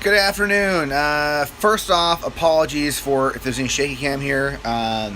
Good afternoon. First off, apologies for if there's any shaky cam here. My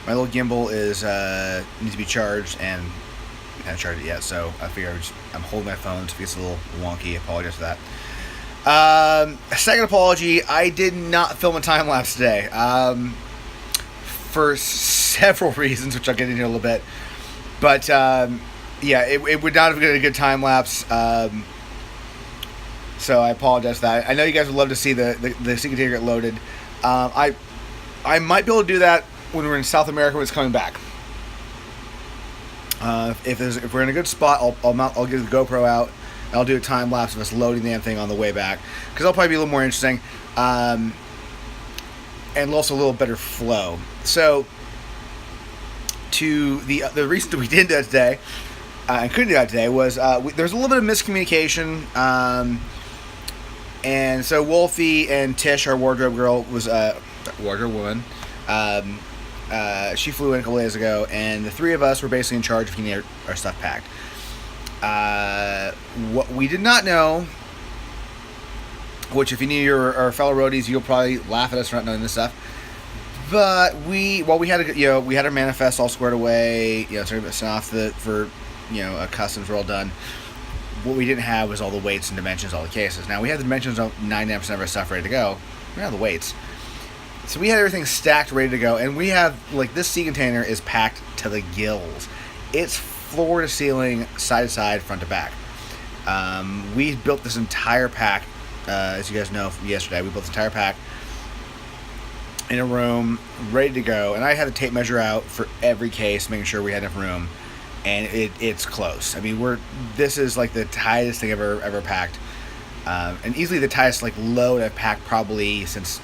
little gimbal is needs to be charged, and I haven't charged it yet, so I figure I'm holding my phone, so if it's a little wonky, I apologize for that. Second apology, I did not film a time lapse today. For several reasons, which I'll get into in a little bit. But yeah, it would not have been a good time lapse. So I apologize for that. I know you guys would love to see the Sea Container get loaded. I might be able to do that when we're in South America when it's coming back. If we're in a good spot, I'll get the GoPro out. I'll do a time lapse of us loading the damn thing on the way back, because that'll probably be a little more interesting, and also a little better flow. So to the reason that we didn't do that today and couldn't do that today was there's a little bit of miscommunication. And so Wolfie and Tish, our wardrobe girl, was wardrobe woman. She flew in a couple days ago, and the three of us were basically in charge of getting our stuff packed. What we did not know, which if you knew our fellow roadies, you'll probably laugh at us for not knowing this stuff. But we had our manifest all squared away, sort of sent off for customs were all done. What we didn't have was all the weights and dimensions, all the cases. Now, we had the dimensions of 99% of our stuff ready to go. We didn't have the weights. So we had everything stacked, ready to go. And we have, this sea container is packed to the gills. It's floor to ceiling, side to side, front to back. We built this entire pack, as you guys know from yesterday. We built this entire pack in a room, ready to go. And I had the tape measure out for every case, making sure we had enough room. And it's close. I mean, this is the tightest thing I've ever packed, and easily the tightest load I've packed probably since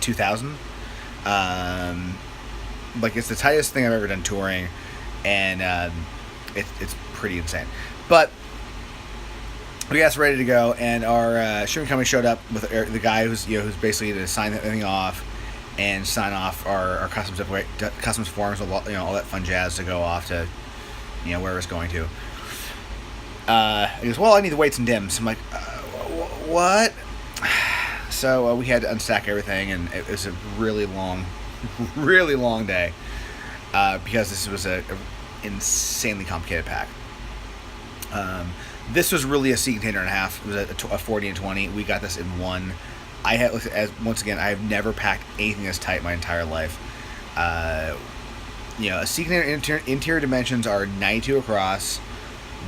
2000. It's the tightest thing I've ever done touring, and it's pretty insane. But we got us ready to go, and our shipping company showed up with the guy who's basically to sign everything off and sign off our customs forms, all that fun jazz to go off to, where it's going to. He goes, well, I need the weights and dims. I'm like, what? So we had to unstack everything, and it was a really long, really long day, because this was a insanely complicated pack. This was really a sea container and a half. It was a 40 and 20. We got this in one. Once again, I have never packed anything as tight my entire life. A sea container interior dimensions are 92 across,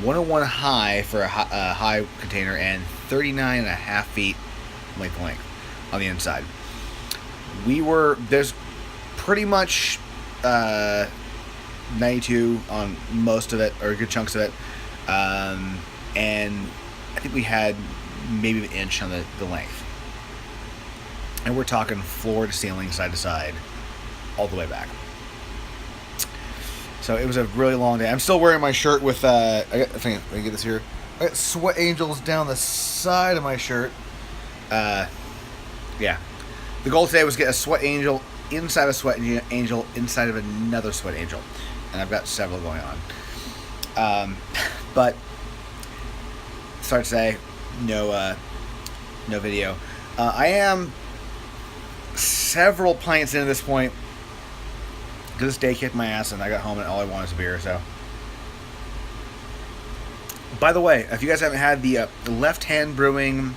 101 high for a high container, and 39 and a half feet length on the inside. There's pretty much 92 on most of it, or good chunks of it, and I think we had maybe an inch on the length. And we're talking floor to ceiling, side to side, all the way back. So it was a really long day. I'm still wearing my shirt with, I think I get this here. I got Sweat Angels down the side of my shirt. Yeah. The goal today was get a Sweat Angel inside a Sweat Angel inside of another Sweat Angel. And I've got several going on. But, sorry to say, no video. I am several pints into this point, because this day kicked my ass, and I got home and all I wanted was a beer. So, by the way, if you guys haven't had the Left Hand Brewing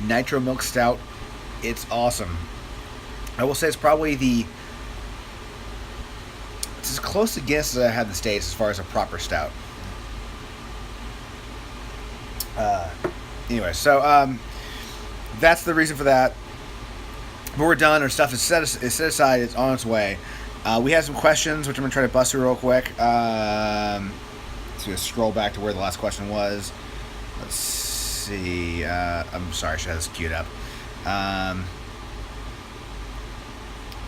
Nitro Milk Stout, it's awesome. I will say it's probably it's as close to Guinness as I had in the States as far as a proper stout. Anyway, so that's the reason for that. But we're done. Our stuff is set aside. It's on its way. We had some questions, which I'm going to try to bust through real quick. So just scroll back to where the last question was. Let's see. I'm sorry, I should have this queued up.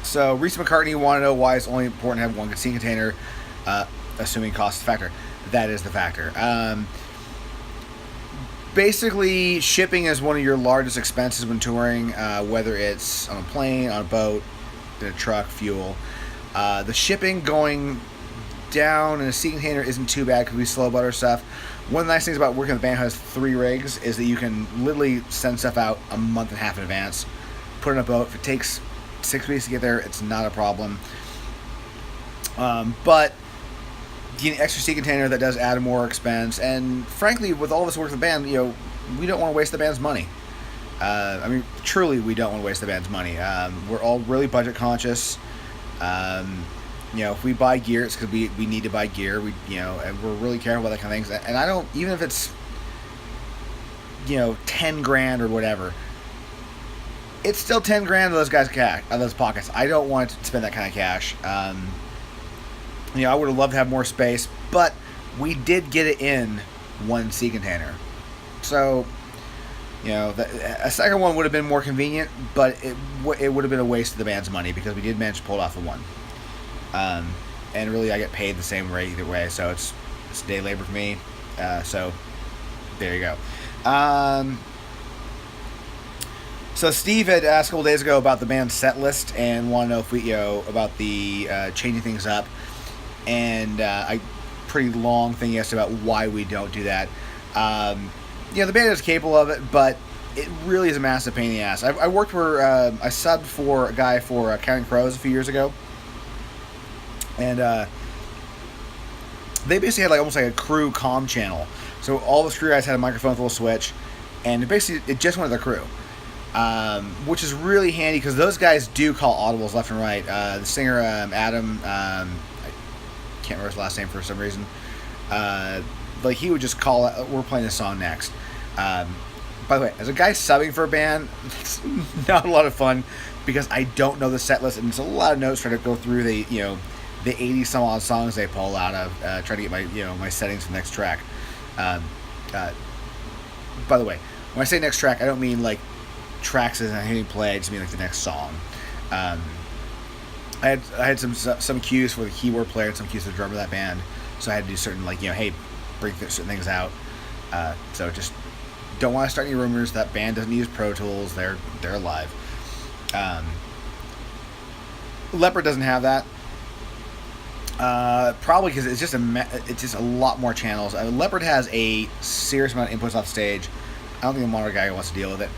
So, Reese McCartney wanted to know why it's only important to have one sea container, assuming cost is a factor. That is the factor. Basically, shipping is one of your largest expenses when touring, whether it's on a plane, on a boat, in a truck, fuel. The shipping going down in a sea container isn't too bad because we slow butter stuff. One of the nice things about working with a band who has 3 rigs is that you can literally send stuff out a month and a half in advance, put it in a boat. If it takes 6 weeks to get there, it's not a problem. But getting an extra sea container, that does add more expense. And frankly, with all this work with the band, we don't want to waste the band's money. Truly, we don't want to waste the band's money. We're all really budget conscious. If we buy gear, it's because we need to buy gear. And we're really careful about that kind of things. And I don't, even if it's, 10 grand or whatever, it's still 10 grand of those guys' cash, out of those pockets. I don't want to spend that kind of cash. I would have loved to have more space, but we did get it in one sea container. So, a second one would have been more convenient, but it would have been a waste of the band's money because we did manage to pull it off the one. And really, I get paid the same rate either way, so it's day labor for me. So there you go. So Steve had asked a couple days ago about the band's set list and wanted to know if we, about the changing things up. And a pretty long thing he asked about why we don't do that. The band is capable of it, but it really is a massive pain in the ass. I worked for, I subbed for a guy for Counting Crows a few years ago. And they basically had almost like a crew comm channel. So all the crew guys had a microphone with a little switch, and it just went to the crew, which is really handy because those guys do call audibles left and right. The singer Adam, I can't remember his last name for some reason. He would just call, we're playing this song next. By the way, as a guy subbing for a band, it's not a lot of fun because I don't know the set list, and it's a lot of notes trying to go through the 80 some odd songs they pull out of, trying to get my settings for the next track. By the way, when I say next track, I don't mean tracks as I hitting play. I just mean the next song. I had some cues for the keyboard player and some cues for the drummer of that band, so I had to do certain hey, bring certain things out. So just don't want to start any rumors. That band doesn't use Pro Tools. They're alive. Leopard doesn't have that. Probably because it's just a lot more channels. Leopard has a serious amount of inputs off stage. I don't think the monitor guy wants to deal with it.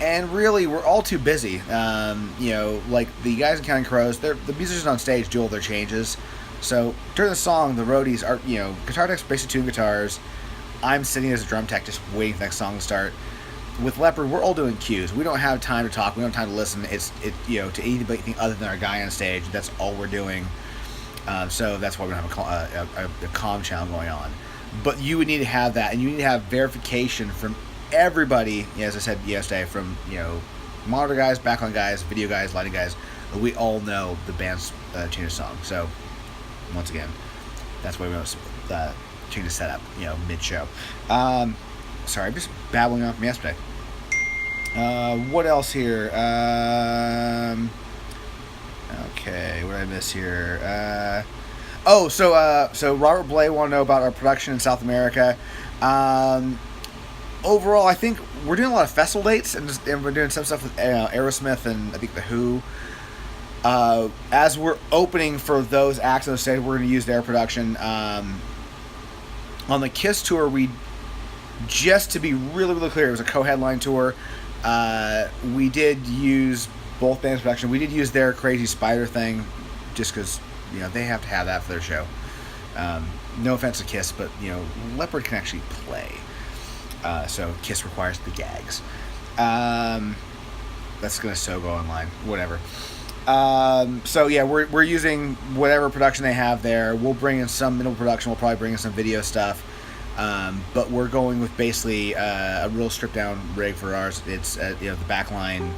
And really, we're all too busy. The guys in Counting Crows, the musicians on stage do all their changes. So during the song, the roadies are, guitar techs basically tune guitars. I'm sitting as a drum tech just waiting for the next song to start. With Leopard, we're all doing cues. We don't have time to talk. We don't have time to listen. It's to anything other than our guy on stage. That's all we're doing. So that's why we don't have a comm channel going on. But you would need to have that, and you need to have verification from everybody, as I said yesterday, from monitor guys, backline guys, video guys, lighting guys. We all know the band's change of song. So once again, that's why we don't change the setup, mid-show. Sorry, I'm just babbling on from yesterday. What else here? Okay, what did I miss here? So Robert Blay wanted to know about our production in South America. Overall, I think we're doing a lot of festival dates, and we're doing some stuff with Aerosmith and I think The Who. As we're opening for those acts on the stage, we're going to use their production. On the Kiss tour, just to be really, really clear, it was a co-headline tour. We did use both bands' production. We did use their Crazy Spider thing, just because they have to have that for their show. No offense to Kiss, but Leopard can actually play. So Kiss requires the gags. That's gonna go online. Whatever. We're using whatever production they have there. We'll bring in some minimal production. We'll probably bring in some video stuff. But we're going with basically a real stripped down rig for ours. It's the back line.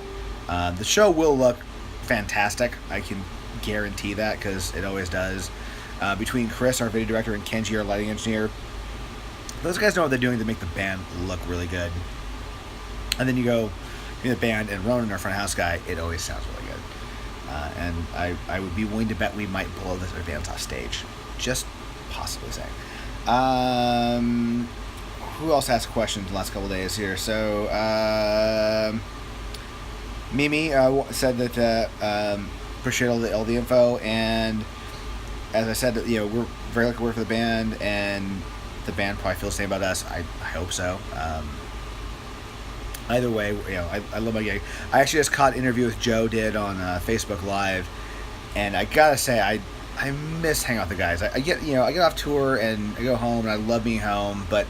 The show will look fantastic. I can guarantee that because it always does. Between Chris, our video director, and Kenji, our lighting engineer, those guys know what they're doing to make the band look really good. And then you go the band and Ronan, our front house guy, it always sounds really good. And I would be willing to bet we might blow this advance off stage. Just possibly saying. Who else asked questions the last couple of days here? So, Mimi said that appreciate all the info, and as I said, we're very lucky to work for the band, and the band probably feels the same about us. I hope so. Either way, I love my gig. I actually just caught an interview with Joe did on Facebook Live, and I gotta say, I miss hanging out with the guys. I get off tour and I go home and I love being home, but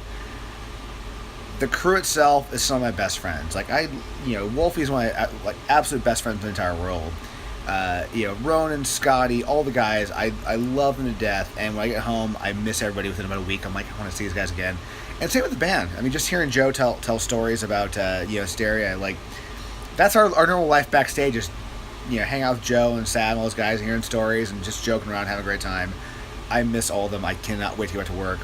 the crew itself is some of my best friends. Like Wolfie's one of my absolute best friends in the entire world. Ronan, Scotty, all the guys, I love them to death. And when I get home, I miss everybody within about a week. I'm like, I want to see these guys again. And same with the band. I mean, just hearing Joe tell stories about Hysteria, like that's our normal life backstage. Just hang out with Joe and Sad and all those guys, and hearing stories and just joking around, having a great time. I miss all of them. I cannot wait to go to work.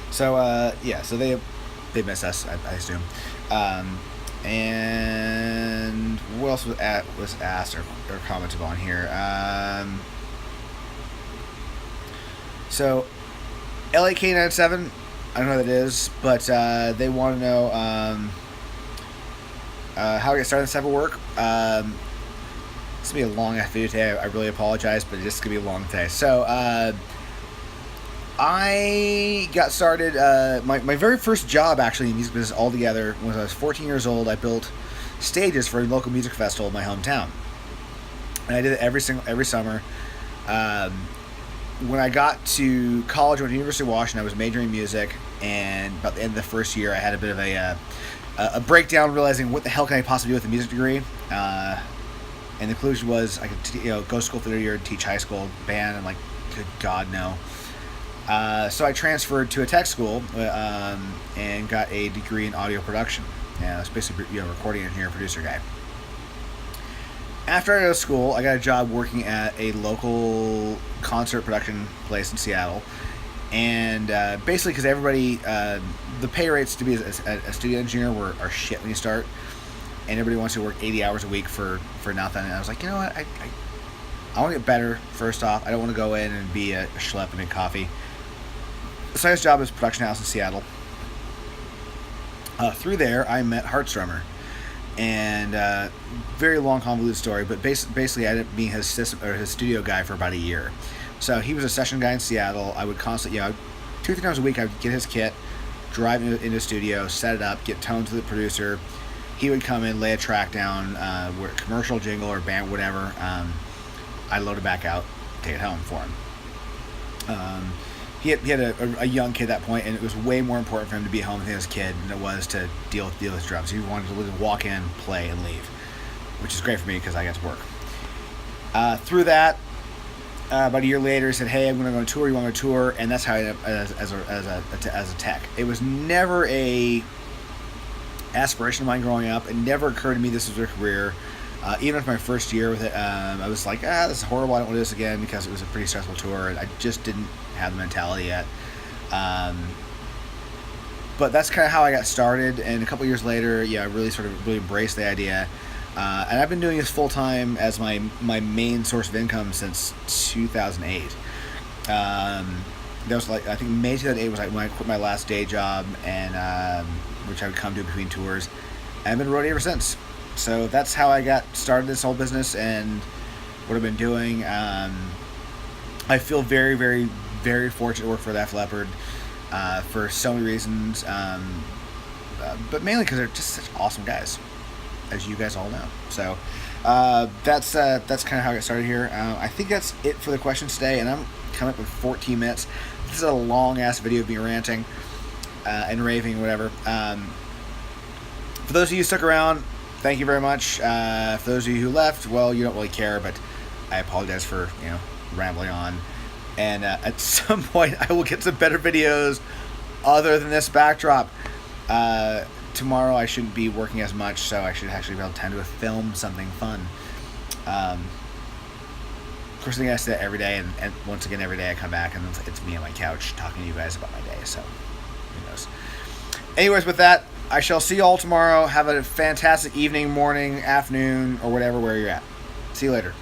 So they miss us, I assume. And what else was asked or commented on here? So LAK97, I don't know what that is, but they want to know how I get started in cyber work. It's going to be a long video today. I really apologize, but it's going to be a long day. So I got started, my very first job actually in music business altogether when I was 14 years old. I built stages for a local music festival in my hometown. And I did it every summer. When I got to college, I went to University of Washington. I was majoring in music, and about the end of the first year, I had a bit of a breakdown, realizing what the hell can I possibly do with a music degree. And the conclusion was I could go to school for the year and teach high school band. I'm like, good God, no. So I transferred to a tech school and got a degree in audio production. I was basically recording engineer, producer guy. After I got to school, I got a job working at a local concert production place in Seattle. And basically, because everybody, the pay rates to be a studio engineer are shit when you start. And everybody wants to work 80 hours a week for nothing. And I was like, you know what? I want to get better, first off. I don't want to go in and be a schlep and make coffee. So I got a job as a production house in Seattle. Through there, I met Heartstrummer. And very long, convoluted story, but basically I ended up being his studio guy for about a year. So he was a session guy in Seattle. I would constantly, 2-3 times a week, I would get his kit, drive into the studio, set it up, get tones to the producer. He would come in, lay a track down, commercial, jingle, or band, whatever. I load it back out, take it home for him. He had a young kid at that point, and it was way more important for him to be home with his kid than it was to deal with drums. He wanted to walk in, play, and leave, which is great for me because I get to work. Through that, about a year later, he said, "Hey, I'm going to go on tour. You want to go on tour?" And that's how I ended up as a tech. It was never a aspiration of mine growing up. It never occurred to me this was a career. Even after my first year with it, I was like, this is horrible. I don't want to do this again because it was a pretty stressful tour, and I just didn't have the mentality yet. But that's kind of how I got started, and a couple years later, I really embraced the idea. And I've been doing this full time as my main source of income since 2008. That was I think May 2008 was when I quit my last day job, and which I would come to between tours. And I've been roadie ever since. So that's how I got started this whole business and what I've been doing. I feel very, very, very fortunate to work for Def Leppard for so many reasons, but mainly because they're just such awesome guys, as you guys all know. So that's kind of how I got started here. I think that's it for the questions today, and I'm coming up with 14 minutes. This is a long-ass video of me ranting and raving, whatever. For those of you who stuck around, thank you very much. For those of you who left, well, you don't really care, but I apologize for, rambling on. And at some point, I will get some better videos other than this backdrop. Tomorrow, I shouldn't be working as much, so I should actually be able to film something fun. Of course, I say that every day, and once again, every day I come back, and it's me on my couch talking to you guys about my day, so who knows. Anyways, with that, I shall see you all tomorrow. Have a fantastic evening, morning, afternoon, or whatever, where you're at. See you later.